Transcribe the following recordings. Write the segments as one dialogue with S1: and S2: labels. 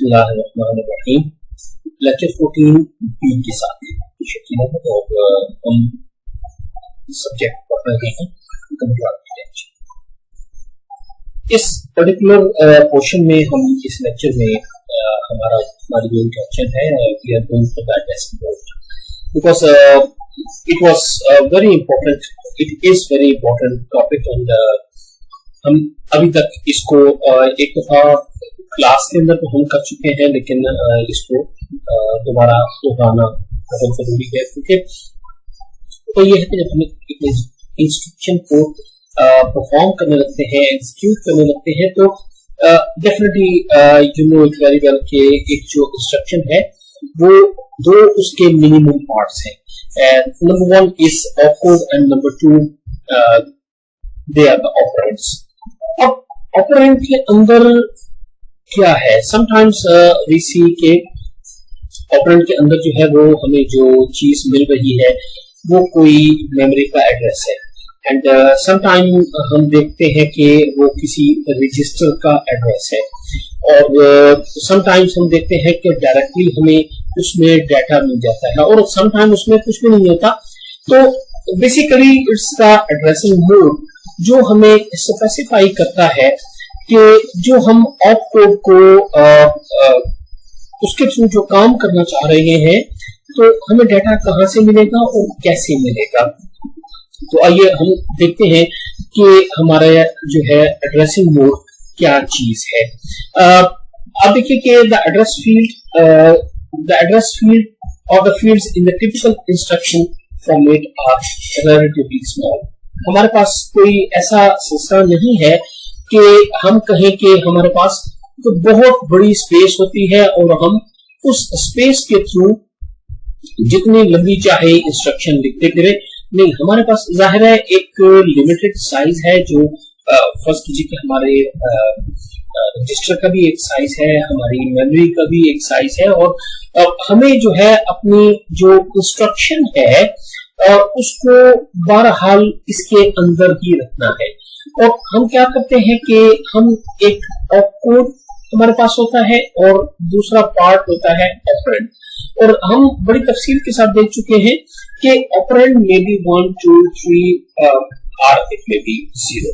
S1: बिस्मिल्लाहिर्रहमानिर्रहीम। Lecture 14 B के साथ और हम सब्जेक्ट पढ़ रहे हैं कंप्यूटर आर्किटेक्चर। इस पर्टिकुलर पोर्शन में हम इस लेक्चर में हमारी जो इंट्रोडक्शन है we are going for that because it was very important, it is very important topic and हम अभी तक इसको एक दफा क्लास के अंदर तो हम कर चुके हैं, लेकिन इसको दोबारा दोहराना बहुत जरूरी है क्योंकि तो ये है कि जब हम इंस्ट्रक्शन को परफॉर्म करने लगते हैं, एग्जीक्यूट करने लगते हैं, तो definitely you know it very well कि एक जो इंस्ट्रक्शन है वो दो उसके मिनिमम पार्ट्स हैं। Number one is opcode and number two they are the operands. अब ऑपरेंड के अंदर क्या है, समटाइम्स वी सी के ऑपरेंड के अंदर जो है वो हमें जो चीज मिल रही है वो कोई मेमोरी का एड्रेस है एंड समटाइम हम देखते हैं कि वो किसी रजिस्टर का एड्रेस है और समटाइम्स हम देखते हैं कि डायरेक्टली हमें उसमें डाटा मिल जाता है और समटाइम उसमें कुछ भी नहीं होता। तो basically it's the addressing mode जो हमें स्पेसिफाई करता है कि जो हम ऑप कोड को उसके थ्रू जो काम करना चाह रहे हैं तो हमें डाटा कहां से मिलेगा और कैसे मिलेगा। तो आइए हम देखते हैं कि हमारा जो है एड्रेसिंग मोड क्या चीज है। अब देखिए कि द एड्रेस फील्ड और the fields in the typical instruction format are relatively small. हमारे पास कोई ऐसा सिस्टम नहीं है कि हम कहें कि हमारे पास तो बहुत बड़ी स्पेस होती है और हम उस स्पेस के थ्रू जितनी लंबी चाहे इंस्ट्रक्शन लिखते फिरे। नहीं, हमारे पास जाहिर है एक लिमिटेड साइज है जो फर्स्ट कीजिए कि हमारे रजिस्टर का भी एक साइज है, हमारी मेमोरी का भी एक साइज है और हमें जो है अपनी जो इंस्ट्रक्शन है उसको बहरहाल इसके अंदर ही रखना है। और हम क्या करते हैं कि हम एक ऑपकोड हमारे पास होता है और दूसरा पार्ट होता है ऑपरेंड और हम बड़ी तफसील के साथ देख चुके हैं कि ऑपरेंड में भी 1 2 3 और इट में भी 0।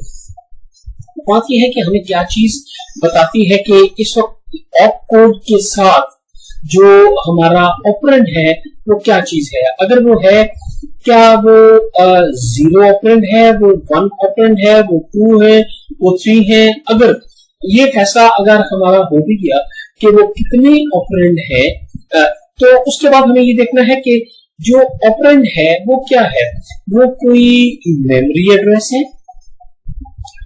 S1: बात यह है कि हमें क्या चीज बताती है कि इस वक्त ऑपकोड के साथ जो हमारा ऑपरेंड है वो क्या चीज है। अगर वो है क्या वो 0 ऑपरेंड है, वो 1 ऑपरेंड है, वो 2 है, वो 3 है। अगर ये फैसला अगर हमारा हो भी गया कि वो कितने ऑपरेंड है तो उसके बाद हमें ये देखना है कि जो ऑपरेंड है वो क्या है। वो कोई मेमोरी एड्रेस है,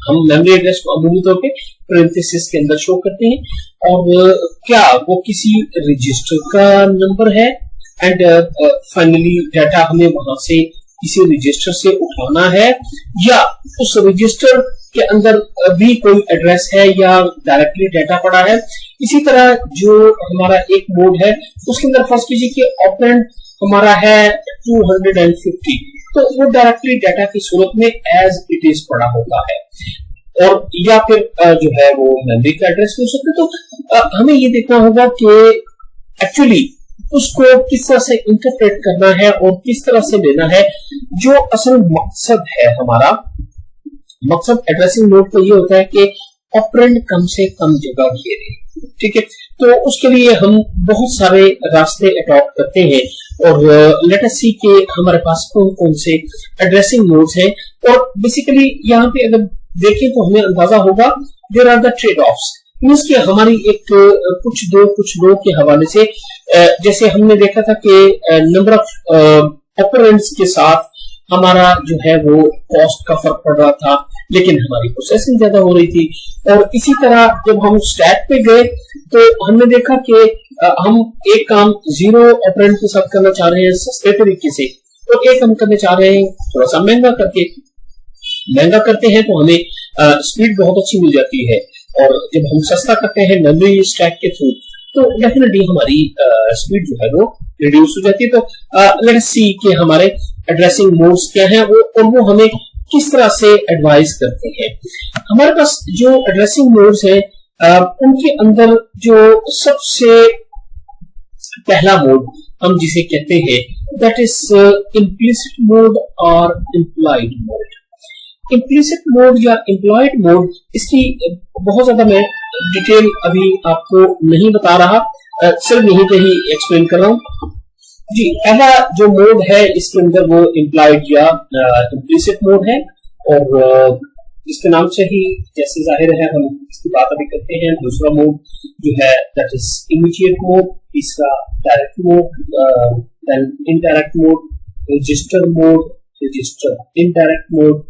S1: हम मेमोरी एड्रेस को अमूमी तौर पे पैरेंथेसिस के अंदर शो करते हैं, और क्या वो किसी रजिस्टर का नंबर है एंड फाइनली डाटा हमें वहां से किसी रजिस्टर से उठाना है या उस रजिस्टर के अंदर भी कोई एड्रेस है या डायरेक्टली डाटा पड़ा है। इसी तरह जो हमारा एक मोड है उसके अंदर फर्स्ट कीजिए कि ऑपरेंड हमारा है 250 तो वो डायरेक्टली डाटा की सूरत में एज इट इज पड़ा होता है और या फिर जो है वो मेमोरी का एड्रेस हो सकता है। तो हमें ये देखना होगा कि एक्चुअली उसको किस तरह से इंटरप्रेट करना है और किस तरह से लेना है। जो असल मकसद है हमारा मकसद एड्रेसिंग मोड का ये होता है कि ऑपरेंड कम से कम जगह घेरे, ठीक है। तो उसके लिए हम बहुत सारे रास्ते अडॉप्ट करते हैं और लेट अस सी के हमारे पास कौन कौन से एड्रेसिंग मोड्स हैं। और बेसिकली यहाँ पे अगर देखें तो हमें अंदाजा होगा there are the trade offs, means कि हमारी एक कुछ दो के हवाले से जैसे हमने देखा था कि नंबर ऑफ ऑपरेंड्स के साथ हमारा जो है वो कॉस्ट का फर्क पड़ रहा था लेकिन हमारी प्रोसेसिंग ज्यादा हो रही थी। और इसी तरह जब हम स्टैक पे गए तो हमने देखा कि हम एक काम 0 ऑपरेंड के साथ करना चाह रहे हैं सस्ते तरीके से और एक हम करने चाह रहे हैं थोड़ा सा महंगा करते हैं तो हमें स्पीड बहुत अच्छी मिल जाती है। और जब हम सस्ता करते हैं मेमोरी स्टैक के थ्रू तो डेफिनेटली हमारी स्पीड जो है वो रिड्यूस हो जाती है। तो लेट अस सी कि हमारे एड्रेसिंग मोड्स क्या हैं वो और वो हमें किस तरह से एडवाइस करते हैं। हमारे पास जो एड्रेसिंग मोड्स है उनके अंदर जो सबसे पहला मोड हम जिसे कहते हैं दैट इज इम्प्लिसिट मोड और इम्प्लॉइड मोड। इम्प्लिसिट मोड या इम्प्लॉइड मोड, इसकी बहुत ज्यादा मैं डिटेल अभी आपको नहीं बता रहा, सिर्फ यहीं पे ही एक्सप्लेन कर रहा हूं जी। पहला जो मोड है इसके अंदर वो इम्प्लॉइड या इम्प्लिसिट मोड है, और इसके नाम से ही जैसे जाहिर है हम इसकी बात अभी करते हैं। दूसरा मोड जो है दैट इज इमीडिएट मोड, तीसरा direct mode, then indirect mode, register mode, register indirect mode,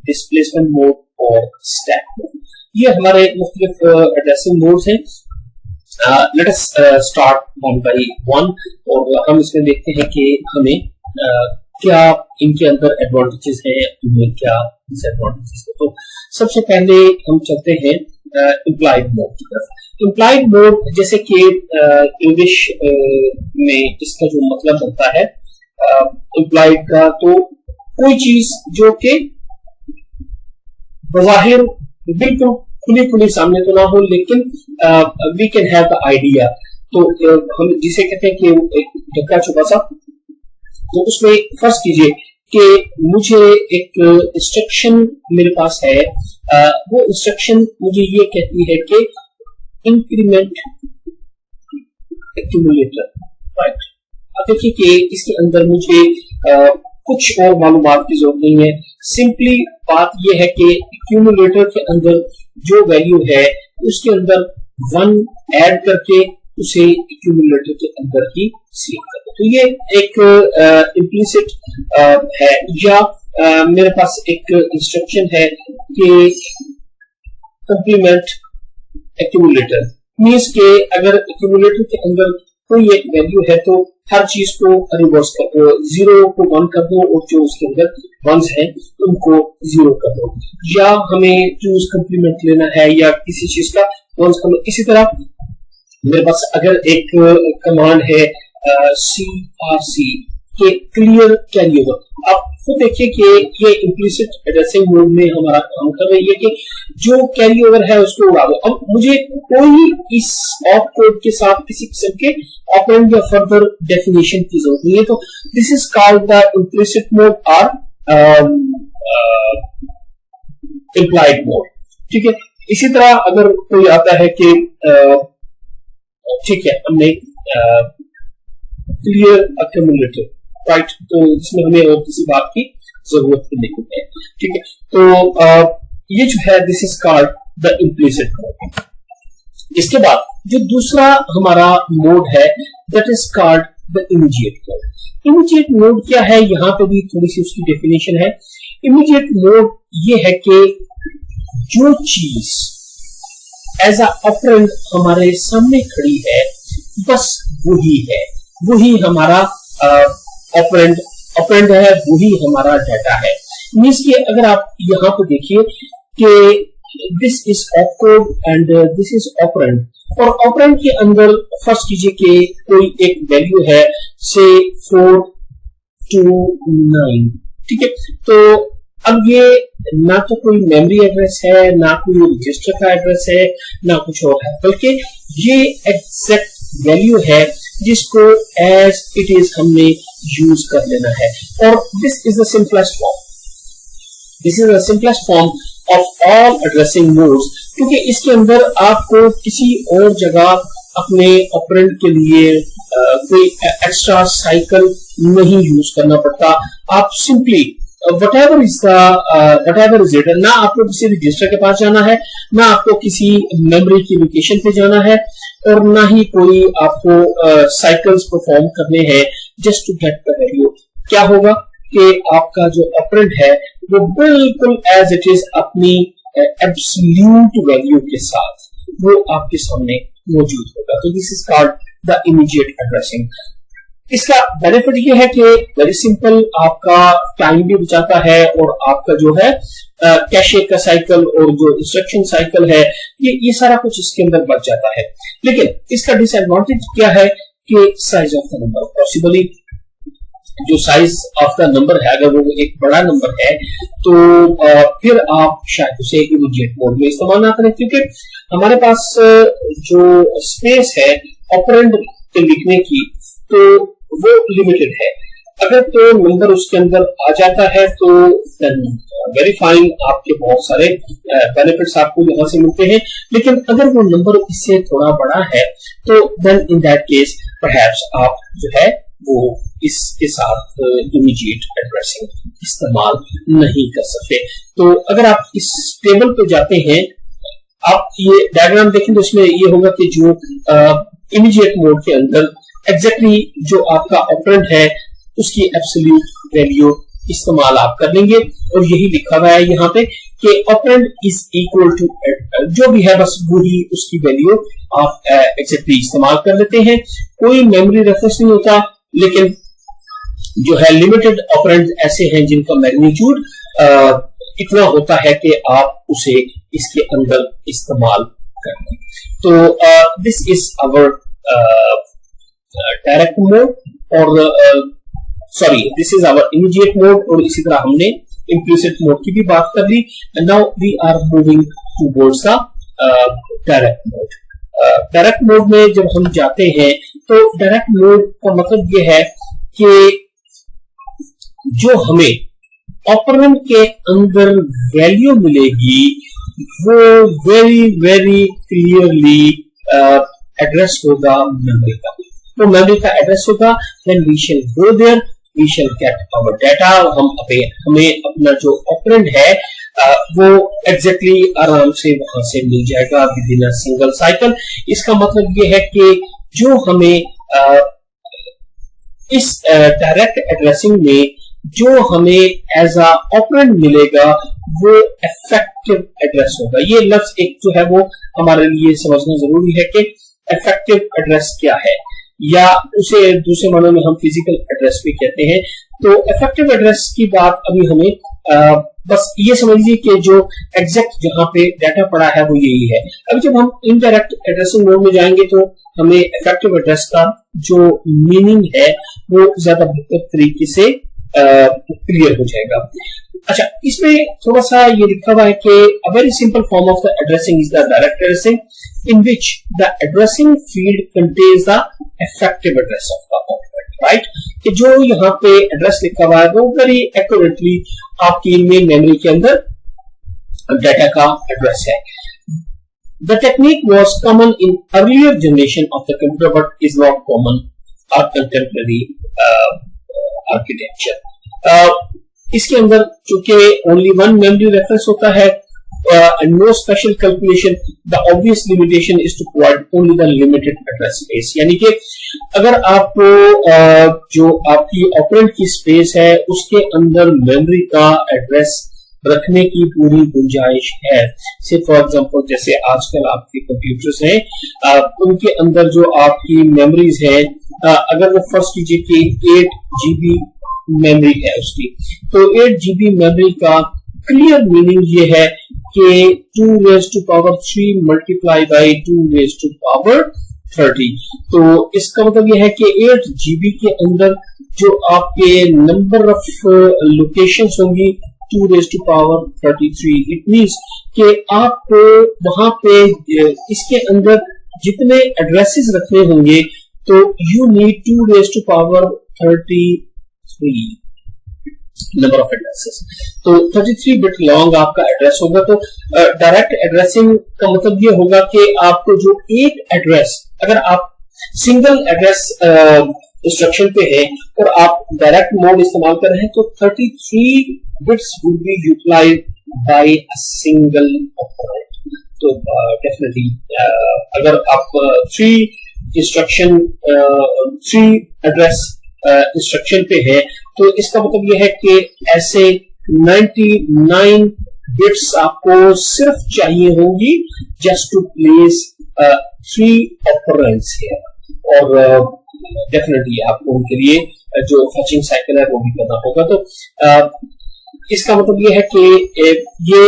S1: displacement mode और स्टैक मोड। ये हमारे मुख्तलिफ एड्रेसिंग मोड्स हैं। Let us start one by one, और हम इसमें देखते हैं कि हमें क्या इनके अंदर एडवांटेजेस हैं, इनमें क्या डिसएडवांटेजेस हैं। तो सबसे पहले हम चलते हैं इम्प्लॉइड मोड की तरफ। इम्प्लॉइड मोड जैसे कि इंग्लिश में इसका जो मतलब होता है इम्प्लॉइड का, तो कोई चीज जो कि बज़ाहिर बिल्कुल खुली खुली सामने तो ना हो, लेकिन we can have the idea. तो हम जिसे कहते हैं कि एक ढक्का छुपा सा, तो उसमें फर्ज कीजिए कि मुझे एक इंस्ट्रक्शन मेरे पास है, वो इंस्ट्रक्शन मुझे ये कहती है कि इंक्रीमेंट एक्यूमुलेटर, राइट। अब देखिए कि इसके अंदर मुझे कुछ और मालूमात की जरूरत नहीं है। सिंपली बात यह है कि एक्यूमुलेटर के अंदर जो वैल्यू है उसके अंदर 1 ऐड करके उसे एक्यूमुलेटर के अंदर ही सेव कर दो। तो ये एक इम्प्लिसिट है, या मेरे पास एक इंस्ट्रक्शन है कि कंप्लीमेंट एक्यूमुलेटर, मींस के अगर एक्यूमुलेटर के अंदर कोई एक वैल्यू है तो हर चीज को रिवर्स कर दो, 0 को 1 कर दो और जो उसके अंदर वंस है उनको 0 कर दो, या हमें चूज कंप्लीमेंट लेना है या किसी चीज का वंस कर दो। इसी तरह मेरे पास अगर एक कमांड है CRC के क्लियर कैरी ओवर, आप खुद देखिए कि ये इम्प्लिसिट एड्रेसिंग मोड में हमारा काम कर रही है कि जो कैरी ओवर है उसको उड़ा दो। अब मुझे कोई इस ऑप कोड के साथ किसी किस्म के ऑपरेंड या फर्दर डेफिनेशन की जरूरत नहीं है। तो this is called the implicit mode और इम्प्लॉइड मोड, ठीक है। इसी तरह अगर कोई आता है कि ठीक है हमने क्लियर एक्यूमुलेटर, राइट, तो इसमें हमें और किसी बात की जरूरत नहीं है, ठीक है। तो ये जो है this is called the implicit mode. इसके बाद जो दूसरा हमारा मोड है that is called the immediate mode. Immediate mode क्या है, यहाँ पे भी थोड़ी सी उसकी डेफिनेशन है। इमीडिएट मोड ये है कि जो चीज एज अ ऑपरेंड हमारे सामने खड़ी है बस वही हमारा ऑपरेंड है, वही हमारा डाटा है। मींस कि अगर आप यहाँ पे देखिए कि this is opcode and this is operand, और ऑपरेंड के अंदर फर्स्ट कीजिए कि कोई एक वैल्यू है से 429, ठीक है। तो अब ये ना तो कोई मेमोरी एड्रेस है, ना कोई रजिस्टर का एड्रेस है, ना कुछ और है, बल्कि ये एग्जैक्ट वैल्यू है जिसको एज इट इज हमने यूज कर लेना है। और this is the simplest form, this is the simplest form of all addressing modes, क्योंकि इसके अंदर आपको किसी और जगह अपने ऑपरेंड के लिए कोई एक्स्ट्रा साइकिल नहीं यूज करना पड़ता। आप सिंपली whatever is it, ना आपको किसी रजिस्टर के पास जाना है, ना आपको किसी मेमोरी की लोकेशन पे जाना है, और ना ही कोई आपको साइकिल्स परफॉर्म करने हैं just to get the value. क्या होगा कि आपका जो ऑपरेंड है वो बिल्कुल एज इट इज अपनी एब्सोल्यूट वैल्यू के साथ वो आपके सामने मौजूद होगा। तो this is called the immediate addressing. इसका बेनिफिट ये है कि वेरी सिंपल, आपका टाइम भी बचाता है और आपका जो है कैशे का साइकिल और जो इंस्ट्रक्शन साइकिल है ये सारा कुछ इसके अंदर बच जाता है। लेकिन इसका डिसएडवांटेज क्या है कि size of the number, possibly जो साइज ऑफ द नंबर है अगर वो एक बड़ा नंबर है तो फिर आप शायद उसे इमीडिएट मोड में इस्तेमाल ना करें, क्योंकि हमारे पास जो स्पेस है ऑपरेंड के लिखने की तो वो लिमिटेड है। अगर तो नंबर उसके अंदर आ जाता है तो वेरी फाइन, आपके बहुत सारे बेनिफिट्स आपको यहाँ से मिलते हैं। लेकिन अगर वो नंबर इससे थोड़ा बड़ा है तो then in that case perhaps आप जो है वो इसके साथ इमीडिएट एड्रेसिंग इस्तेमाल नहीं कर सकते। तो अगर आप इस टेबल पे जाते हैं, आप ये डायग्राम देखें तो इसमें ये होगा कि जो इमीडिएट मोड के अंदर एग्जैक्टली जो आपका ऑपरेंड है उसकी एब्सोल्यूट वैल्यू इस्तेमाल आप कर लेंगे। और यही लिखा हुआ है यहाँ पे कि ऑपरेंड इज इक्वल टू जो भी है बस वही उसकी वैल्यू आप एग्जैक्टली इस्तेमाल कर लेते हैं। कोई मेमोरी रेफरेंस नहीं होता, लेकिन जो है लिमिटेड ऑपरेंड ऐसे हैं जिनका मैग्नीट्यूड इतना होता है कि आप उसे इसके अंदर इस्तेमाल कर लें। तो this is our direct mode और sorry this is our immediate mode, और इसी तरह हमने इम्प्लिसिट मोड की भी बात कर ली। And now we are moving towards the direct mode. Direct mode में जब हम जाते हैं तो डायरेक्ट मोड का मतलब ये है कि जो हमें ऑपरेंड के अंदर वैल्यू मिलेगी वो वेरी वेरी क्लियरली एड्रेस होगा मेमोरी का। तो मेमोरी का एड्रेस होगा, then we shall go there, we shall get our data. हमें अपना जो ऑपरेंड है वो एग्जैक्टली आराम से वहां से मिल जाएगा with in a single cycle. इसका मतलब ये है कि जो हमें इस डायरेक्ट एड्रेसिंग में जो हमें एज अ ऑपरेंड मिलेगा वो इफेक्टिव एड्रेस होगा। ये लफ्ज एक जो है वो हमारे लिए समझना जरूरी है कि इफेक्टिव एड्रेस क्या है, या उसे दूसरे मानों में हम फिजिकल एड्रेस भी कहते हैं। तो इफेक्टिव एड्रेस की बात अभी हमें बस ये समझ लीजिए कि जो एग्जैक्ट जहां पे डाटा पड़ा है वो यही है। अब जब हम इनडायरेक्ट एड्रेसिंग मोड में जाएंगे तो हमें इफेक्टिव एड्रेस का जो मीनिंग है वो ज्यादा बेहतर तरीके से क्लियर हो जाएगा। अच्छा, इसमें थोड़ा सा ये लिखा हुआ है कि a very simple form of the addressing is the direct addressing in which the addressing field contains the effective address of the operator, right? कि जो यहाँ पे एड्रेस लिखा हुआ है वो वेरी एक्यूरेटली आपकी मेन मेमोरी के अंदर डाटा का एड्रेस है। The technique was common in earlier generation of the computer but is not common or contemporary architecture. इसके अंदर चूंकि only one memory reference होता है and no special calculation, the obvious limitation is to provide only the limited address space। यानी कि अगर आप जो आपकी ऑपरेंड की स्पेस है उसके अंदर मेमोरी का एड्रेस रखने की पूरी गुंजाइश है। से फॉर एग्जांपल जैसे आजकल आपके कंप्यूटर्स हैं उनके अंदर जो आपकी मेमोरीज है, अगर वो फर्स्ट कीजिए कि 8 GB मेमोरी है उसकी, तो 8 GB मेमोरी का क्लियर मीनिंग ये है कि 2 raised to power 3 multiplied by 2 raised to power 30। तो इसका मतलब यह है कि 8 GB के अंदर जो आपके नंबर ऑफ लोकेशंस होंगी 2 raised to power 33। It means कि आपको वहां पे इसके अंदर जितने एड्रेसेस रखने होंगे तो you need 2 raised to power 33 number of addresses. तो 33 बिट लॉन्ग आपका एड्रेस होगा। तो डायरेक्ट एड्रेसिंग का मतलब ये होगा कि आपको जो एक एड्रेस, अगर आप सिंगल एड्रेस इंस्ट्रक्शन पे है और आप डायरेक्ट मोड इस्तेमाल कर रहे हैं तो 33 bits will be utilized by a single operand. तो डेफिनेटली अगर आप 3 इंस्ट्रक्शन 3 एड्रेस इंस्ट्रक्शन पे है तो इसका मतलब यह है कि ऐसे 99 बिट्स आपको सिर्फ चाहिए होंगी just to place 3 operands here. और डेफिनेटली आपको उनके लिए जो फैचिंग साइकिल है वो भी करना होगा। तो इसका मतलब यह है कि ये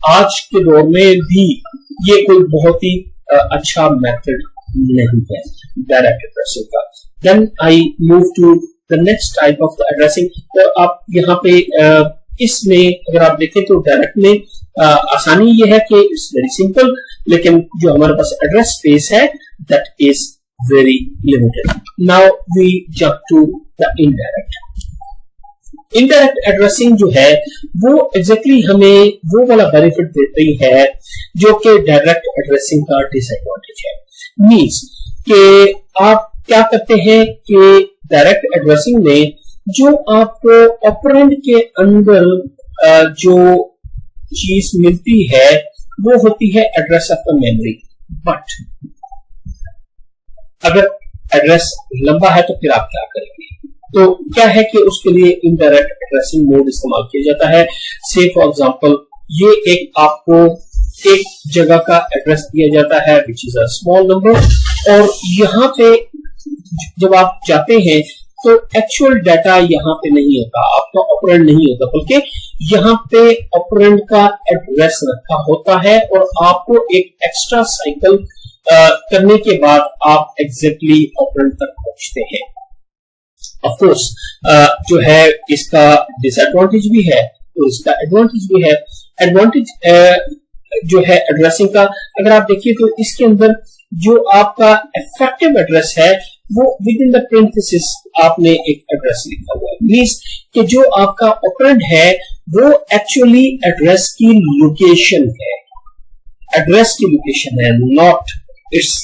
S1: आज के दौर में भी ये कोई बहुत ही अच्छा मेथड नहीं है डायरेक्ट एड्रेसिंग का। Then I move to the next type of the addressing. तो आप यहाँ पे इसमें अगर आप देखें तो डायरेक्ट में आसानी ये है कि इट्स वेरी सिंपल लेकिन जो हमारे पास एड्रेस स्पेस है that is very limited. Now we jump to the indirect. Indirect addressing जो है वो एग्जैक्टली हमें वो वाला बेनिफिट देती है जो कि डायरेक्ट एड्रेसिंग का डिसएडवांटेज है। मींस कि आप क्या करते हैं कि डायरेक्ट एड्रेसिंग में जो आपको ऑपरेंड के अंदर जो चीज मिलती है वो होती है address of the memory. But अगर एड्रेस लंबा है तो फिर आप क्या करेंगे? तो क्या है कि उसके लिए इनडायरेक्ट एड्रेसिंग मोड इस्तेमाल किया जाता है। से फॉर एग्जांपल ये एक आपको एक जगह का एड्रेस दिया जाता है which is a small number, और यहाँ पे जब आप जाते हैं तो एक्चुअल डाटा यहाँ पे नहीं होता, आपका ऑपरेंड नहीं होता, बल्कि यहाँ पे ऑपरेंड का एड्रेस रखा होता है और आपको एक एक्स्ट्रा साइकिल करने के बाद आप एग्जैक्टली ऑपरेंड तक पहुंचते हैं। ऑफ कोर्स जो है इसका डिसएडवांटेज भी है तो इसका एडवांटेज भी है। एडवांटेज जो है एड्रेसिंग का, अगर आप देखिए तो इसके अंदर जो आपका इफेक्टिव एड्रेस है वो विद इन द पेरेंथेसिस आपने एक एड्रेस लिखा हुआ है। मींस कि जो आपका ऑपरेंड है वो एक्चुअली एड्रेस की लोकेशन है, एड्रेस की लोकेशन है, not it's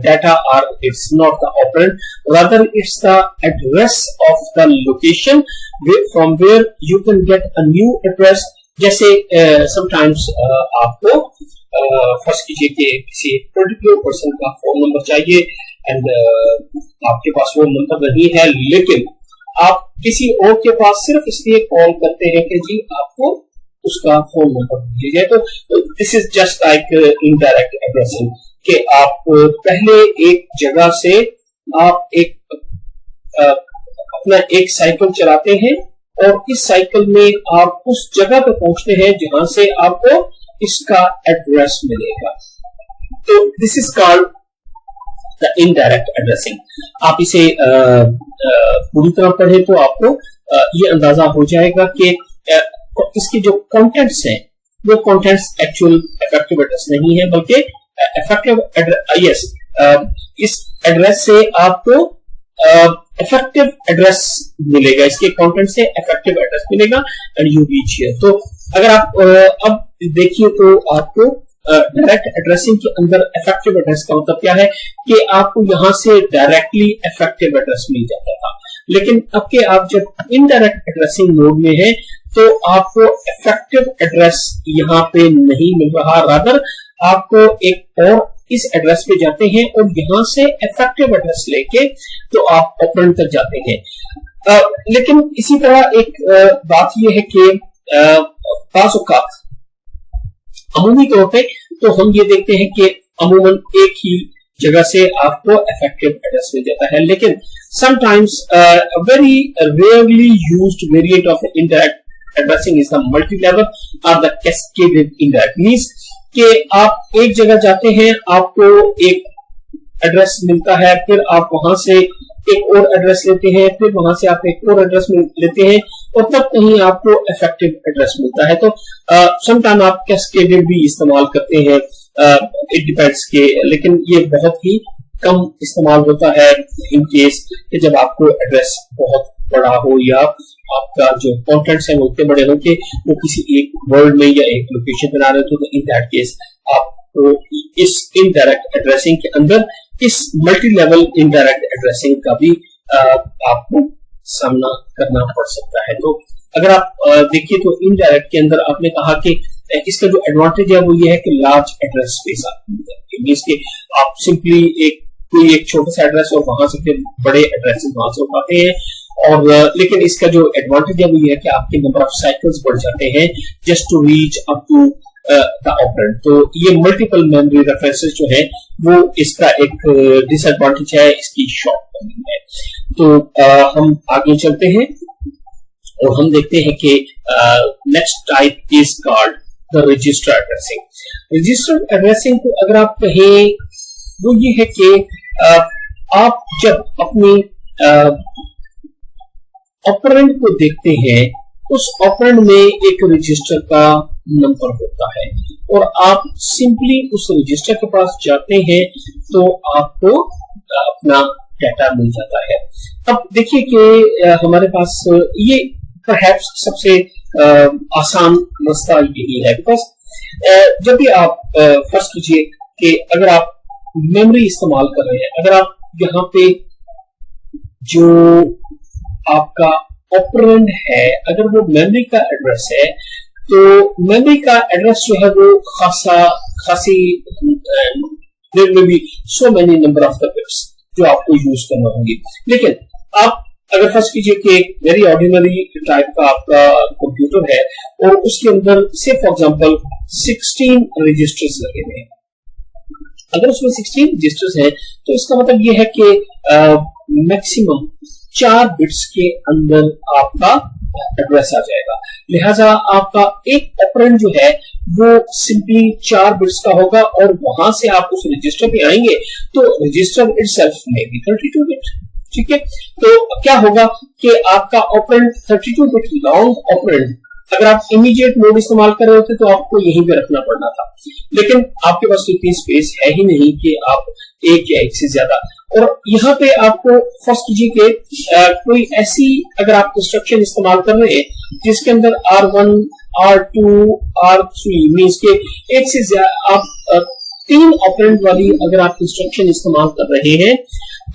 S1: data, or it's not the operand, rather it's the address of the location from where you can get a new address। जैसे sometimes आपको फर्स्ट कीजिए कि किसी पर्टिकुलर पर्सन का फोन नंबर चाहिए and आपके पास वो नंबर नहीं है, लेकिन आप किसी और के पास सिर्फ इसलिए कॉल करते हैं कि जी आपको उसका फोन नंबर दिया जाए। तो this is just like indirect addressing कि आप पहले एक जगह से आप एक अपना एक साइकिल चलाते हैं और इस साइकिल में आप उस जगह पे पहुंचते हैं जहां से आपको इसका एड्रेस मिलेगा। तो this is called the indirect addressing. आप इसे पूरी तरह पढ़े तो आपको ये अंदाजा हो जाएगा कि इसके जो कंटेंट्स हैं वो कंटेंट्स एक्चुअल इफेक्टिव एड्रेस नहीं है, बल्कि इफेक्टिव एड्रेस इस एड्रेस से आपको इफेक्टिव एड्रेस मिलेगा, इसके कंटेंट से इफेक्टिव एड्रेस मिलेगा एंड यू रीच हियर। तो अगर आप अब देखिए तो आपको डायरेक्ट एड्रेसिंग के अंदर इफेक्टिव एड्रेस का मतलब क्या है कि आपको यहां से डायरेक्टली इफेक्टिव एड्रेस मिल जाता था, लेकिन अब के आप जब इनडायरेक्ट एड्रेसिंग मोड में है तो आपको इफेक्टिव एड्रेस यहाँ पे नहीं मिल रहा, रादर आपको एक और इस एड्रेस पे जाते हैं और यहां से इफेक्टिव एड्रेस लेके तो आप ऑपरेंड तक जाते हैं। लेकिन इसी तरह एक बात यह है कि बाज़ औक़ात अमूमी तौर पे तो हम ये देखते हैं कि अमूमन एक ही जगह से आपको इफेक्टिव एड्रेस मिल जाता है, लेकिन sometimes very rarely used variant of indirect addressing is the multi level और द कैस्केडेड इनडायरेक्ट। मींस कि आप एक जगह जाते हैं, आपको एक एड्रेस मिलता है, फिर आप वहां से एक और एड्रेस लेते हैं, फिर वहां से आप एक और एड्रेस लेते हैं और तब कहीं आपको इफेक्टिव एड्रेस मिलता है। तो समटाइम आप कैस्केडेड भी इस्तेमाल करते हैं, इट डिपेंड्स के, लेकिन ये बहुत ही कम इस्तेमाल होता है इन केस कि जब आपको एड्रेस बहुत बड़ा हो या आपका जो कॉन्टेंट्स है वो उतने बड़े हो कि वो किसी एक वर्ड में या एक लोकेशन बना रहे हो, तो इन दैट केस आपको इस इनडायरेक्ट एड्रेसिंग के अंदर इस मल्टी लेवल इनडायरेक्ट एड्रेसिंग का भी आपको सामना करना पड़ सकता है। तो अगर आप देखिए तो इनडायरेक्ट के अंदर आपने कहा कि इसका जो एडवांटेज है वो ये है कि लार्ज एड्रेस स्पेस आपको मिल जाती है, मींस कि आप सिंपली कोई एक छोटा सा एड्रेस और वहां से फिर बड़े एड्रेसेस वहां से उठाते हैं, और लेकिन इसका जो एडवांटेज है वो ये है कि आपके नंबर ऑफ साइकिल्स बढ़ जाते हैं just to reach up to the operand. तो ये मल्टीपल मेमोरी रेफरेंसेस जो है वो इसका एक डिसएडवांटेज है, इसकी शॉर्टकमिंग है। तो हम आगे चलते हैं और हम देखते हैं कि next type is called the register addressing. Register addressing को अगर आप कहें वो ये है कि आप जब अपनी ऑपरेंड को देखते हैं उस ऑपरेंड में एक रजिस्टर का नंबर होता है और आप सिंपली उस रजिस्टर के पास जाते हैं तो आपको अपना डाटा मिल जाता है। अब देखिए कि हमारे पास ये परहैप्स सबसे आसान रास्ता यही है, बिकॉज जब भी आप फर्स्ट कीजिए कि अगर आप मेमोरी इस्तेमाल कर रहे हैं, अगर आप यहाँ पे जो आपका ऑपरेंड है अगर वो मेमोरी का एड्रेस है, तो मेमोरी का एड्रेस जो है वो खासी में भी so many number of the bits जो आपको यूज करना होंगे। लेकिन आप अगर फर्स्ट कीजिए कि एक वेरी ऑर्डिनरी टाइप का आपका कंप्यूटर है और उसके अंदर से फॉर एग्जांपल 16 रजिस्टर्स लगे हुए हैं, अगर उसमें 16 रजिस्टर्स हैं तो इसका मतलब ये है कि मैक्सिमम 4 बिट्स के अंदर आपका एड्रेस आ जाएगा। लिहाजा आपका एक ऑपरेंड जो है वो सिंपली 4 बिट्स का होगा और वहां से आप उस रजिस्टर पे आएंगे तो रजिस्टर इटसेल्फ में भी 32 बिट। ठीक है, तो क्या होगा कि आपका ऑपरेंड 32 बिट लॉन्ग ऑपरेंड अगर आप इमीडिएट मोड इस्तेमाल कर रहे होते तो आपको यहीं पे रखना पड़ना था, लेकिन आपके पास इतनी स्पेस है ही नहीं कि आप एक या एक से ज्यादा। और यहाँ पे आपको फर्स्ट कीजिए कि कोई ऐसी अगर आप इंस्ट्रक्शन इस्तेमाल कर रहे हैं जिसके अंदर R1, R2, R3 मीन्स के एक से ज्यादा आप 3 ऑपरेंड वाली अगर आप इंस्ट्रक्शन इस्तेमाल कर रहे हैं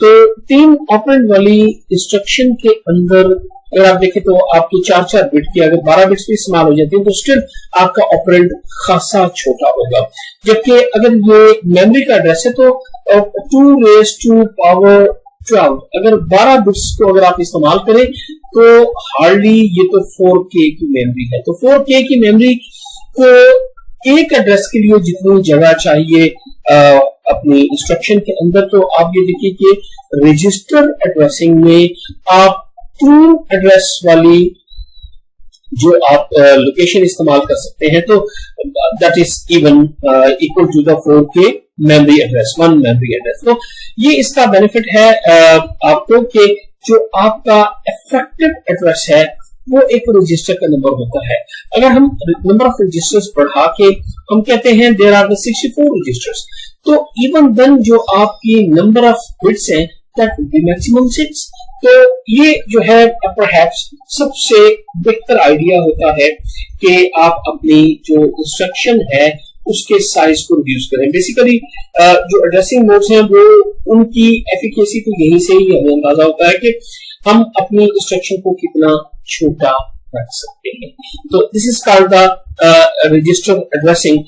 S1: तो 3 ऑपरेंड वाली इंस्ट्रक्शन के अंदर अगर आप देखें तो आपकी 4-4 बिट की अगर 12 बिट्स भी इस्तेमाल हो जाती है तो स्टिल आपका ऑपरेंड खासा छोटा होगा। जबकि अगर ये मेमोरी का एड्रेस है तो 2 raised to power 12 अगर 12 बिट्स को अगर आप इस्तेमाल करें तो हार्डली ये तो 4K की मेमोरी है। तो 4K की मेमोरी को एक एड्रेस के लिए जितनी जगह चाहिए अपनी इंस्ट्रक्शन के अंदर, तो आप ये देखिए कि रजिस्टर एड्रेसिंग में आप 3 एड्रेस वाली जो आप लोकेशन इस्तेमाल कर सकते हैं, तो that is even equal to the 4K memory address, 1 memory address. तो ये इसका बेनिफिट है आपको कि जो आपका इफेक्टिव एड्रेस है वो एक रजिस्टर का नंबर होता है। अगर हम नंबर ऑफ रजिस्टर्स बढ़ा के हम कहते हैं देयर आर 64 रजिस्टर्स, तो इवन देन जो आपकी नंबर ऑफ बिट्स हैं दैट विल बी मैक्सिमम 6। तो ये जो है परहैप्स सबसे बेहतर आइडिया होता है कि आप अपनी जो इंस्ट्रक्शन है उसके साइज को रिड्यूस करें। बेसिकली जो एड्रेसिंग मोड्स हैं वो उनकी एफिकेसी तो यहीं से ही हमें अंदाजा होता है कि हम अपनी इंस्ट्रक्शन को कितना छोटा रख सकते हैं। तो this is called the register addressing.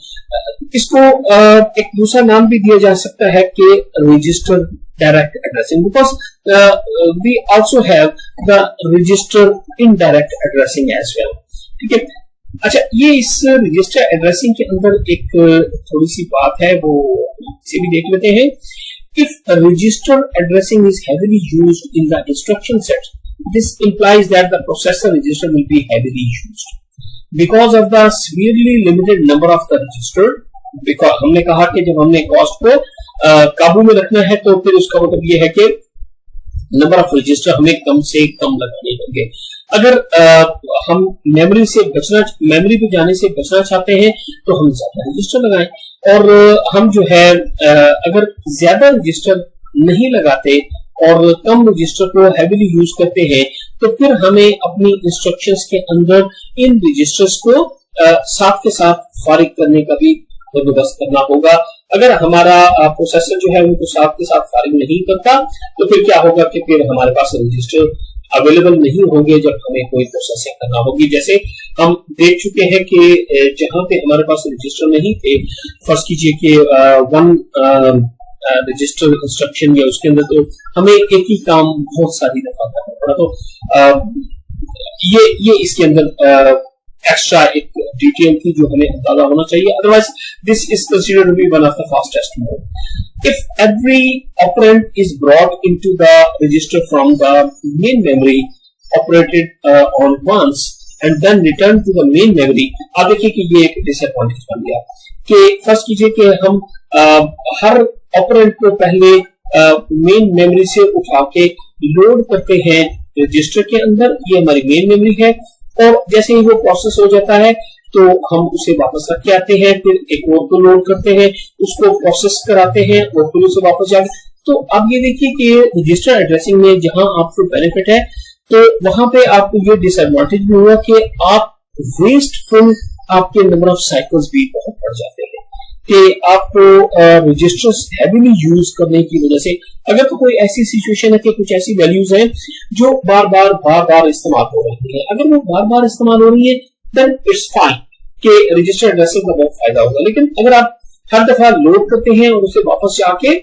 S1: इसको एक दूसरा नाम भी दिया जा सकता है कि register direct addressing, because we also have the register indirect addressing as well. ठीक है, अच्छा, ये इस रजिस्टर एड्रेसिंग के अंदर एक थोड़ी सी बात है वो इसे भी देख लेते हैं। If register addressing is heavily used in the instruction set, this implies that the processor register will be heavily used because of the severely limited number of the register। because हमने कहा कि जब हमने कॉस्ट को काबू में रखना है तो फिर उसका मतलब ये है कि नंबर ऑफ रजिस्टर हमें कम से कम लगाने होंगे। अगर हम मेमोरी पे जाने से बचना चाहते हैं तो हम ज्यादा रजिस्टर लगाएं, और हम जो है अगर ज्यादा रजिस्टर नहीं लगाते और कम रजिस्टर को हैवीली यूज करते हैं तो फिर हमें अपनी इंस्ट्रक्शंस के अंदर इन रजिस्टर्स को साथ के साथ फारिग करने का भी बंदोबस्त करना होगा। अगर हमारा प्रोसेसर जो है उनको साथ के साथ फारिग नहीं करता तो फिर क्या होगा कि फिर हमारे पास रजिस्टर अवेलेबल नहीं होंगे जब हमें कोई प्रोसेसिंग करना होगी। जैसे हम देख चुके हैं कि जहां पे हमारे पास रजिस्टर नहीं थे, फर्स्ट कीजिए कि 1 रजिस्टर इंस्ट्रक्शन या उसके अंदर तो हमें एक ही काम बहुत सारी दफा करना पड़ा। तो ये इसके अंदर एक्स्ट्रा एक डिटेल थी जो हमें अंदाजा होना चाहिए। Otherwise this is considered to be one of the fastest mode. If every operand is brought into the register from the main memory operated on once and then return to the main memory, आप देखिए कि ये एक disadvantage बन गया कि first कीजिए कि हम हर ऑपरेंड को पहले मेन मेमोरी से उठा के लोड करते हैं रजिस्टर के अंदर। ये हमारी मेन मेमोरी है और जैसे ही वो प्रोसेस हो जाता है तो हम उसे वापस रख के आते हैं, फिर एक और को लोड करते हैं, उसको प्रोसेस कराते हैं और फिर उसे वापस जाते। तो अब ये देखिए कि रजिस्टर एड्रेसिंग में जहां आपको बेनिफिट है तो वहां पे आपको ये डिसएडवांटेज भी हुआ कि आप वेस्टफुल आपके नंबर ऑफ साइकिल्स भी बहुत बढ़ जाते हैं कि आपको रजिस्टर्स हैवीली यूज करने की वजह से अगर तो कोई ऐसी सिचुएशन है कि कुछ ऐसी वैल्यूज हैं जो बार बार इस्तेमाल हो रही है, अगर वो बार बार इस्तेमाल हो रही है देन इट्स फाइन कि रजिस्टर एड्रेसिंग का बहुत फायदा होगा। लेकिन अगर आप हर दफा लोड करते हैं और उसे वापस जाके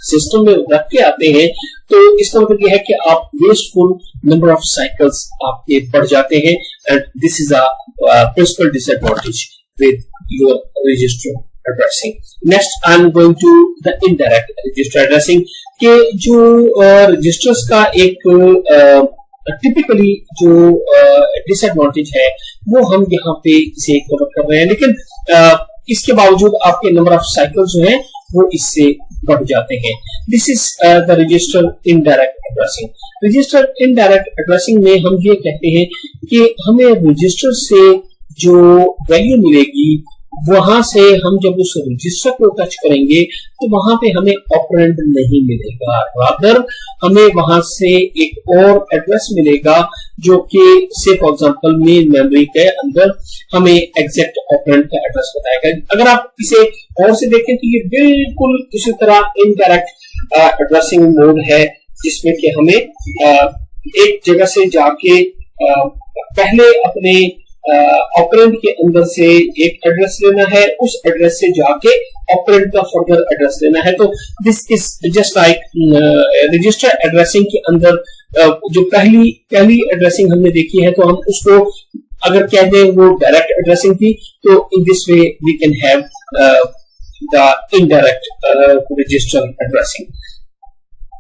S1: सिस्टम में रख के आते हैं तो इसका मतलब यह है कि आप वेस्टफुल नंबर ऑफ साइकिल्स आपके बढ़ जाते हैं and this is a principal disadvantage with your register addressing. Next I am going to the indirect register addressing के जो रजिस्टर्स का एक टिपिकली जो डिसएडवांटेज है वो हम यहाँ पे इसे कवर कर रहे हैं, लेकिन इसके बावजूद आपके नंबर ऑफ साइकिल जो है वो इससे बढ़ जाते हैं। This is the register indirect addressing. Register indirect addressing में हम ये कहते हैं कि हमें रजिस्टर से जो वैल्यू मिलेगी वहां से हम जब उस रजिस्टर को टच करेंगे तो वहां पे हमें ऑपरेंड नहीं मिलेगा, रादर हमें वहां से एक और एड्रेस मिलेगा जो कि से फॉर एग्जांपल मेन मेमोरी के अंदर हमें एग्जैक्ट ऑपरेंड का एड्रेस बताएगा। अगर आप इसे और से देखें तो ये बिल्कुल इसी तरह इनडायरेक्ट एड्रेसिंग मोड है जिसमें कि हमें एक जगह से जाके पहले अपने ऑपरेंड के अंदर से एक एड्रेस लेना है, उस एड्रेस से जाके ऑपरेंड का फर्दर एड्रेस लेना है। तो this is just like register addressing के अंदर जो पहली एड्रेसिंग हमने देखी है तो हम उसको अगर कह दें वो डायरेक्ट एड्रेसिंग थी तो in this way we can have the indirect register addressing.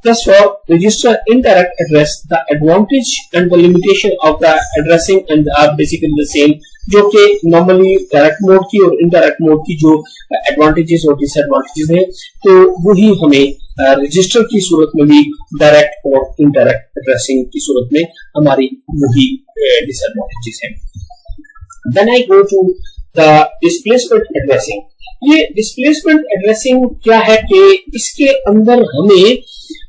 S1: Thus, for register indirect address, the advantage and the limitation of the addressing and are basically the same, जो कि normally direct mode की और indirect mode की जो advantages और disadvantages हैं तो वही हमें register की सूरत में भी direct और indirect addressing की सूरत में हमारी वही disadvantages हैं। Then I go to the displacement addressing। ये डिस्प्लेसमेंट एड्रेसिंग क्या है कि इसके अंदर हमें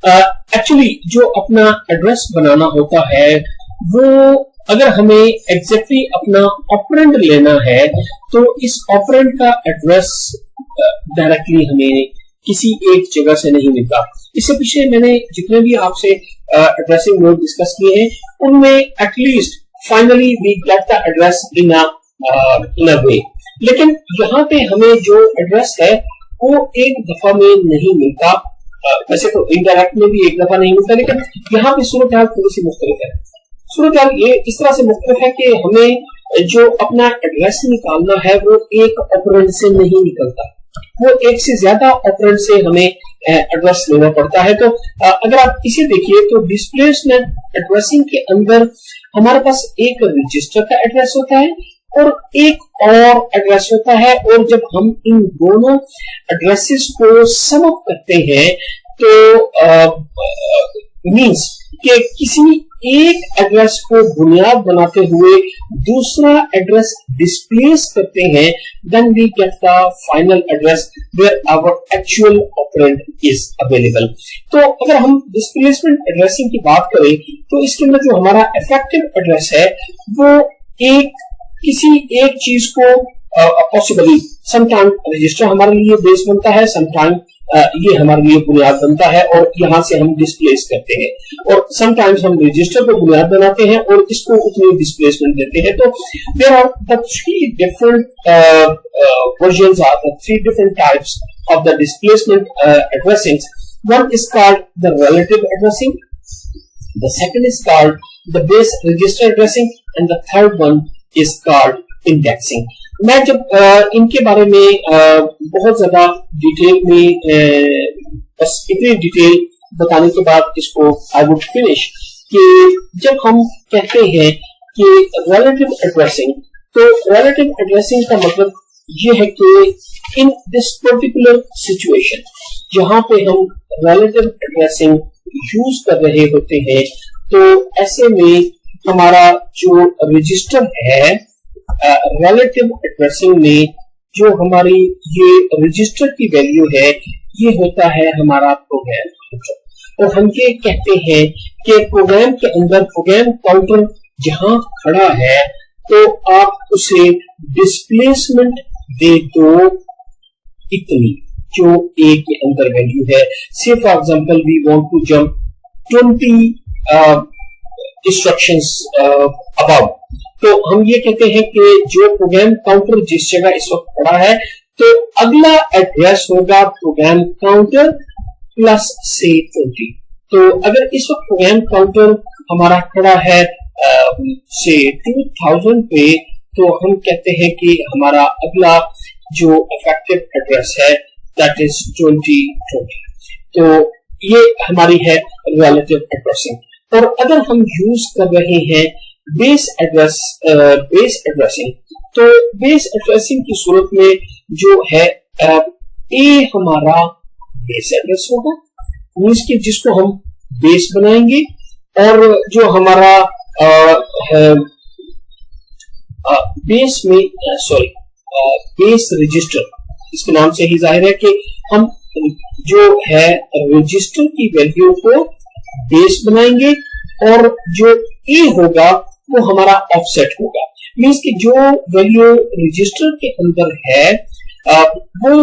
S1: एक्चुअली जो अपना एड्रेस बनाना होता है वो अगर हमें एग्जैक्टली अपना ऑपरेंड लेना है तो इस ऑपरेंड का एड्रेस डायरेक्टली हमें किसी एक जगह से नहीं मिलता। इससे पीछे मैंने जितने भी आपसे एड्रेसिंग मोड डिस्कस किए हैं उनमें at least finally we get the address in a way, लेकिन यहाँ पे हमें जो एड्रेस है वो एक दफा में नहीं मिलता। वैसे तो इनडायरेक्ट में भी एक दफा नहीं मिलता, लेकिन यहाँ पे सूरत हाल थोड़ी सी मुख्तलिफ है। सूरत हाल ये इस तरह से मुख्तलिफ है कि हमें जो अपना एड्रेस निकालना है वो एक ऑपरेंड से नहीं निकलता, वो एक से ज्यादा ऑपरेंड से हमें एड्रेस लेना पड़ता है। तो अगर आप इसे देखिए तो डिस्प्लेसमेंट एड्रेसिंग के अंदर हमारे पास एक रजिस्टर का एड्रेस होता है और एक और एड्रेस होता है, और जब हम इन दोनों एड्रेसेस को सम अप करते हैं तो मींस कि किसी एक एड्रेस को बुनियाद बनाते हुए दूसरा एड्रेस डिस्प्लेस करते हैं, then we get the final address where our actual operand is available. तो अगर हम डिस्प्लेसमेंट एड्रेसिंग की बात करें तो इसके अंदर जो हमारा इफेक्टिव एड्रेस है वो किसी एक चीज को पॉसिबली समटाइम रजिस्टर हमारे लिए बेस बनता है, समटाइम ये हमारे लिए बुनियाद बनता है और यहाँ से हम डिस्प्लेस करते हैं, और समटाइम्स हम रजिस्टर को बुनियाद बनाते हैं और इसको उतनी डिस्प्लेसमेंट देते हैं। तो there are the three different versions are the three different types of the displacement addressing. One is called the relative addressing, the second is called the base register addressing and the third one is called indexing। मैं जब इनके बारे में बहुत ज्यादा detail में बस इतनी डिटेल बताने के बाद इसको आई वुड फिनिश कि जब हम कहते हैं कि रिलेटिव एड्रेसिंग, तो रिलेटिव एड्रेसिंग का मतलब ये है कि इन दिस पर्टिकुलर सिचुएशन जहां पे हम रिलेटिव एड्रेसिंग यूज कर रहे होते हैं तो ऐसे में हमारा जो रजिस्टर है रिलेटिव एड्रेसिंग में, जो हमारी ये रजिस्टर की वैल्यू है, ये होता है हमारा प्रोग्राम काउंटर। और हम ये कहते हैं कि प्रोग्राम के अंदर प्रोग्राम काउंटर जहां खड़ा है तो आप उसे डिस्प्लेसमेंट दे दो इतनी, जो ए के अंदर वैल्यू है। Say for example we want to jump 20 instructions above, तो हम ये कहते हैं कि जो प्रोग्राम काउंटर जिस जगह इस वक्त खड़ा है, तो अगला एड्रेस होगा प्रोग्राम काउंटर प्लस से 20। तो अगर इस वक्त प्रोग्राम काउंटर हमारा खड़ा है से 2000 पे, तो हम कहते हैं कि हमारा अगला जो इफेक्टिव एड्रेस है दैट इज 2020। तो ये हमारी है रिलेटिव एड्रेसिंग। और अगर हम यूज कर रहे हैं बेस एड्रेसिंग, तो बेस एड्रेसिंग की सूरत में जो है ए हमारा बेस एड्रेस होगा, मींस कि जिसको हम बेस बनाएंगे, और जो हमारा बेस में बेस रजिस्टर, इसके नाम से ही जाहिर है कि हम जो है रजिस्टर की वैल्यू को बेस बनाएंगे, और जो ए होगा वो हमारा ऑफसेट होगा। मींस कि जो वैल्यू रजिस्टर के अंदर है वो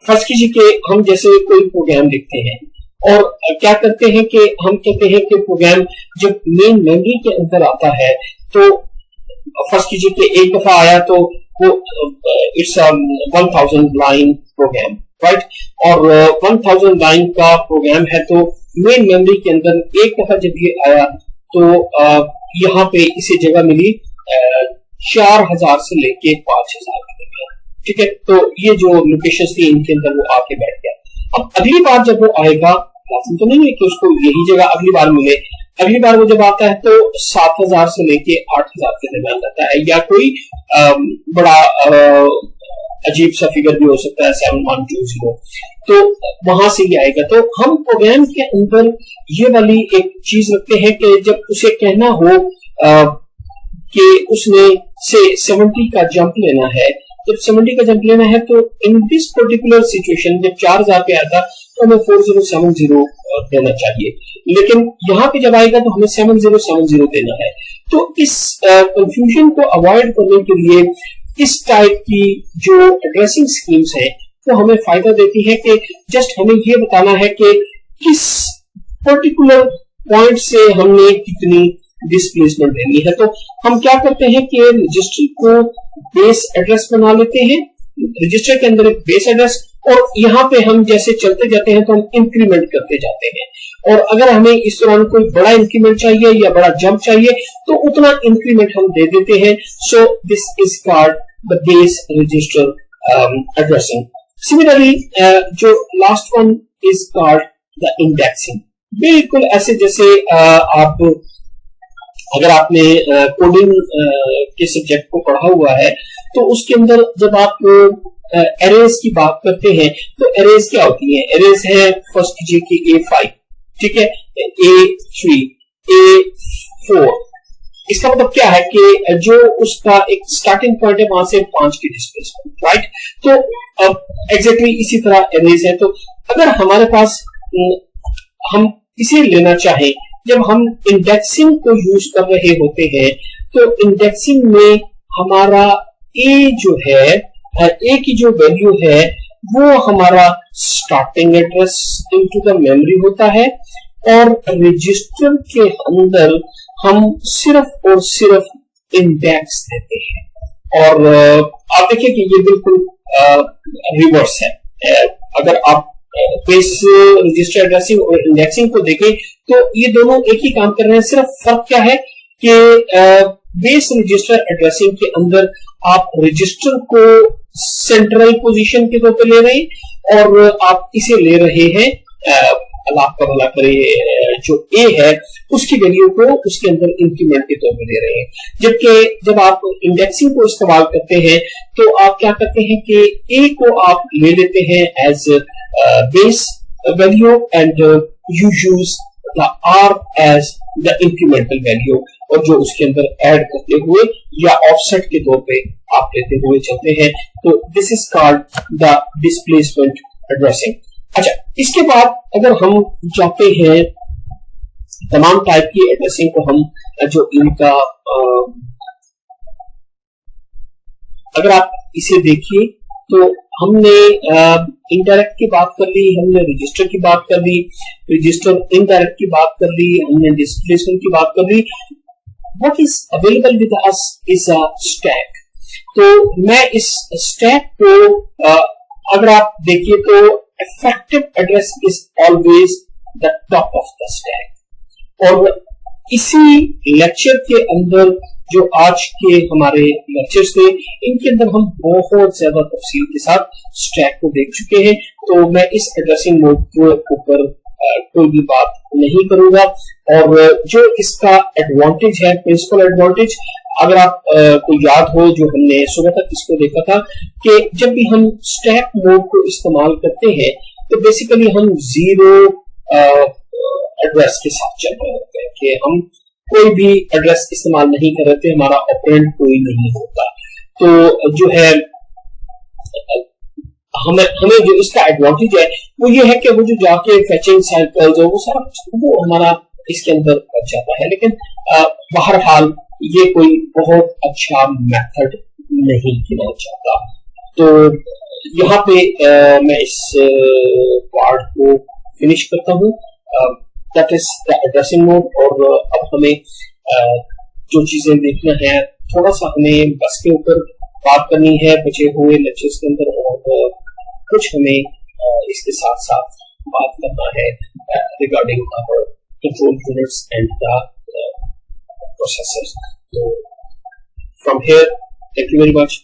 S1: फर्ज कीजिए कि हम जैसे कोई प्रोग्राम लिखते हैं और क्या करते हैं कि हम कहते हैं कि प्रोग्राम जब मेन मेमोरी के अंदर आता है, तो फर्ज कीजिए कि एक दफा आया तो वो इट्स 1000 लाइन प्रोग्राम, राइट, और 1000 लाइन का प्रोग्राम है, तो मेन मेमोरी के अंदर एक दफा जब ये आया तो यहाँ पे इसे जगह मिली 4000 से लेके 5000 के, ठीक है। तो ये जो लोकेशन थी इनके अंदर वो आके बैठ गया। अब अगली बार जब वो आएगा, लाजिम तो नहीं है कि उसको यही जगह अगली बार मिले, अगली बार वो जब आता है तो 7000 से लेके 8000 के दरमियान रहता है, या कोई बड़ा अजीब सा फिगर भी हो सकता है 7120, तो वहां से ही आएगा। तो हम प्रोग्राम के अंदर ये वाली एक चीज रखते हैं कि जब उसे कहना हो कि उसने से 70 का जंप लेना है, जब 70 का जंप लेना है, तो इन दिस पर्टिकुलर सिचुएशन जब 4000 पे आता तो हमें 4070 देना चाहिए, लेकिन यहाँ पे जब आएगा तो हमें 7070 देना है। तो इस कंफ्यूजन को अवॉइड करने के लिए इस टाइप की जो एड्रेसिंग स्कीम्स हैं वो हमें फायदा देती है कि जस्ट हमें ये बताना है कि किस पर्टिकुलर पॉइंट से हमने कितनी डिस्प्लेसमेंट देनी है। तो हम क्या करते हैं कि रजिस्टर को बेस एड्रेस बना लेते हैं, रजिस्टर के अंदर एक बेस एड्रेस, और यहाँ पे हम जैसे चलते जाते हैं तो हम इंक्रीमेंट करते जाते हैं, और अगर हमें इस दौरान कोई बड़ा इंक्रीमेंट चाहिए या बड़ा जंप चाहिए तो उतना इंक्रीमेंट हम दे देते हैं। So this is called the base register addressing. Similarly जो last one is called the indexing. बिल्कुल ऐसे जैसे आप अगर आपने कोडिंग के सब्जेक्ट को पढ़ा हुआ है तो उसके अंदर जब आप एरेज की बात करते हैं तो एरेज क्या होती है? एरेज है फर्स्ट कीजिए कि A5, ठीक है, A3, A4। इसका मतलब क्या है कि जो उसका एक स्टार्टिंग पॉइंट है वहां से 5 की डिस्प्लेसमेंट, राइट। तो अब एग्जैक्टली इसी तरह एरेज है। तो अगर हमारे पास हम इसे लेना चाहें, जब हम इंडेक्सिंग को यूज कर रहे होते हैं तो इंडेक्सिंग में हमारा ए जो है, ए की जो वैल्यू है वो हमारा starting address into the memory होता है, और रजिस्टर के अंदर हम सिर्फ और सिर्फ इंडेक्स देते हैं। और आप देखिए कि ये बिल्कुल रिवर्स है। अगर आप बेस रजिस्टर एड्रेसिंग और इंडेक्सिंग को देखें तो ये दोनों एक ही काम कर रहे हैं। सिर्फ फर्क क्या है कि बेस रजिस्टर एड्रेसिंग के अंदर आप रजिस्टर को सेंट्रल पोजीशन के तौर पे ले रहे हैं, और आप इसे ले रहे हैं अल्लाह आपका भला करे जो ए है उसकी वैल्यू को उसके अंदर इंक्रीमेंट के तौर पे ले रहे हैं। जबकि जब आप इंडेक्सिंग को इस्तेमाल करते हैं तो आप क्या करते हैं कि ए को आप ले लेते हैं as base value, and you use the r as the incremental value, और जो उसके अंदर ऐड करते हुए या ऑफसेट के तौर पे आप लेते हुए चलते हैं, तो this is called the displacement addressing. अच्छा, इसके बाद अगर हम जाते हैं तमाम टाइप की एड्रेसिंग को, हम जो इनका अगर आप इसे देखिए तो हमने इनडायरेक्ट की बात कर ली, हमने रजिस्टर की बात कर ली, रजिस्टर इनडायरेक्ट की बात कर ली, हमने डिस्प्लेसमेंट की बात कर ली। What is available with us is a stack. तो मैं इस स्टैक को अगर आप देखिए तो effective address is always the top of the stack. और इसी लेक्चर के अंदर जो आज के हमारे लेक्चर्स थे, इनके अंदर हम बहुत ज्यादा तफसील के साथ स्टैक को देख चुके हैं, तो मैं इस एड्रेसिंग मोड के ऊपर कोई भी बात नहीं करूंगा। और जो इसका एडवांटेज है, प्रिंसिपल एडवांटेज, अगर आप को याद हो जो हमने सुबह तक इसको देखा था कि जब भी हम स्टैक मोड को इस्तेमाल करते हैं तो बेसिकली हम जीरो एड्रेस के साथ चल रहे होते हैं कि हम कोई भी एड्रेस इस्तेमाल नहीं कर रहे थे, हमारा ऑपरेंड कोई नहीं होता। तो जो है हमें जो इसका एडवांटेज है वो ये है कि वो जो जाके फेचिंग साइकिल्स वो सारा वो हमारा इसके अंदर बच जाता है। लेकिन बहरहाल ये कोई बहुत अच्छा मेथड नहीं गिना जाता। तो यहाँ पे मैं इस पार्ट को फिनिश करता हूँ, that is the addressing mode. और अब हमें जो चीजें देखना है, थोड़ा सा हमें बस के ऊपर बात करनी है बचे हुए लेक्चर्स के अंदर, और कुछ हमें इसके साथ साथ बात करना है regarding our control units and the processors. तो from here, thank you very much.